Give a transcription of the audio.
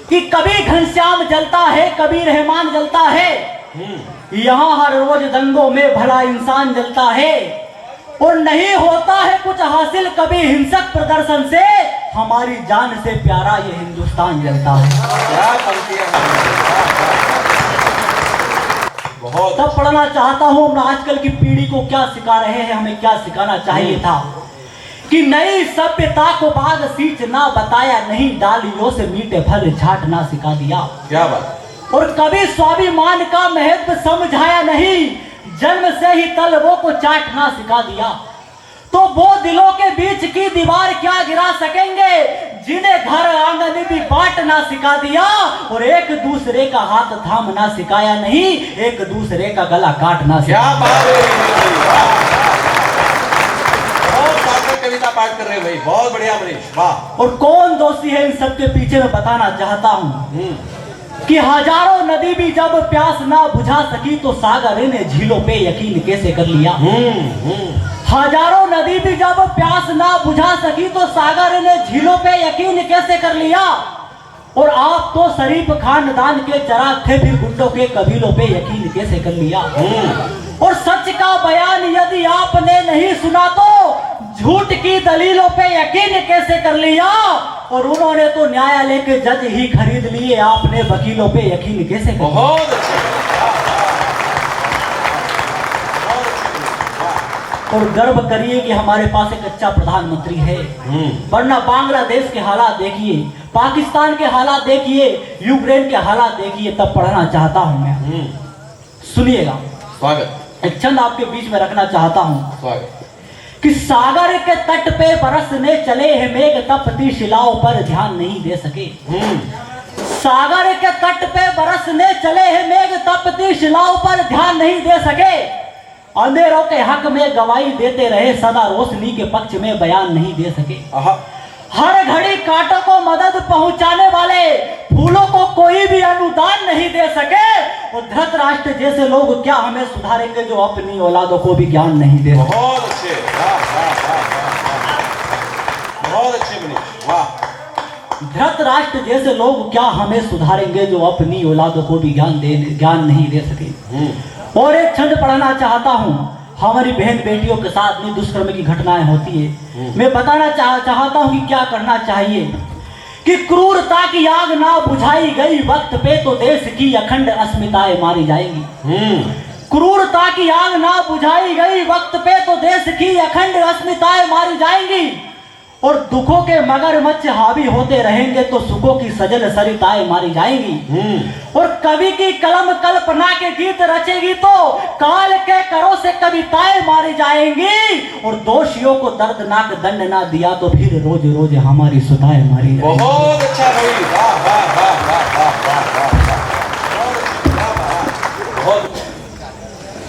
कि कभी घनश्याम जलता है, कभी रहमान जलता है। यहाँ हर रोज दंगों में भला इंसान जलता है, और नहीं होता है कुछ हासिल कभी हिंसक प्रदर्शन से। हमारी जान से प्यारा ये हिंदुस्तान जलता है। क्या बहुत तब पढ़ना चाहता हूँ हम आजकल की पीढ़ी को क्या सिखा रहे हैं, हमें क्या सिखाना चाहिए था कि नई सभ्यता को बाग सींच ना बताया, नहीं डालियों से मीठे फल झाट ना सिखा दिया। क्या बात। और कभी स्वाभिमान का महत्व समझाया नहीं, जन्म से ही तलवों को चाटना सिखा दिया। तो वो दिलों के बीच की दीवार क्या गिरा सकेंगे जिन्हें घर आंगन भी बांटना सिखा दिया। और एक दूसरे का हाथ थामना सिखाया नहीं, एक दूसरे का गला काटना सिखाया। क्या बात है, बहुत सार्थक कविता पाठ कर रहे हो भाई, बहुत बढ़िया मनीष, वाह। और कौन दोषी है इन सब के पीछे मैं बताना चाहता हूँ कि हजारों नदी भी जब प्यास ना बुझा सकी तो सागर ने झीलों पे यकीन कैसे कर लिया। हजारों नदी भी जब प्यास ना बुझा सकी तो सागर ने झीलों पे यकीन कैसे कर लिया। और आप तो शरीफ खानदान के चराग थे, फिर गुंडों के कबीलों पे यकीन कैसे कर लिया। और सच का बयान यदि आपने नहीं सुना तो झूठ की दलीलों पे यकीन कैसे कर लिया। और उन्होंने तो न्यायालय के जज ही खरीद लिए, आपने वकीलों पे यकीन कैसे कर लिया। बहुत अच्छे। और गर्व करिए कि हमारे पास एक अच्छा प्रधानमंत्री है, वरना बांग्लादेश के हालात देखिए, पाकिस्तान के हालात देखिए, यूक्रेन के हालात देखिए। तब पढ़ना चाहता हूं मैं, सुनिएगा। स्वागत। एक छंद आपके बीच में रखना चाहता हूं स्वागत। कि सागर के तट पे बरसने चले हैं मेघ, तपती शिलाओं पर ध्यान नहीं दे सके। सागर के तट पे बरसने चले हैं मेघ, तपती शिलाओं पर ध्यान नहीं दे सके। अंधेरों के हक में गवाही देते रहे, सदा रोशनी के पक्ष में बयान नहीं दे सके। हर घड़ी कांटों को मदद पहुंचाने वाले फूलों को कोई भी अनुदान नहीं दे सके। और धृतराष्ट्र जैसे लोग क्या हमें सुधारेंगे जो अपनी औलादों को भी ज्ञान नहीं दे सके। बहुत अच्छे, बहुत अच्छे मनीष, वाह। धृतराष्ट्र जैसे लोग क्या हमें सुधारेंगे जो अपनी औलादों को भी ज्ञान नहीं दे सके। और एक छंद पढ़ना चाहता हूँ, हमारी बहन बेटियों के साथ में दुष्कर्म की घटनाएं होती है। मैं बताना चाहता हूँ कि क्या करना चाहिए कि क्रूरता की आग ना बुझाई गई वक्त पे तो देश की अखंड अस्मिताएं मारी जाएंगी। क्रूरता की आग ना बुझाई गई वक्त पे तो देश की अखंड अस्मिताएं मारी जाएंगी। और दुखों के मगरमच्छ हावी होते रहेंगे तो सुखों की सजल सरिताएं मारी जाएंगी। और कवि की कलम कल्पना के गीत रचेगी तो काल के करों से कविताएं मारी जाएंगी। और दोषियों को दर्दनाक दंड ना दिया तो फिर रोज रोज हमारी सुताएं मारी जाएंगी। बहुत अच्छा भाई।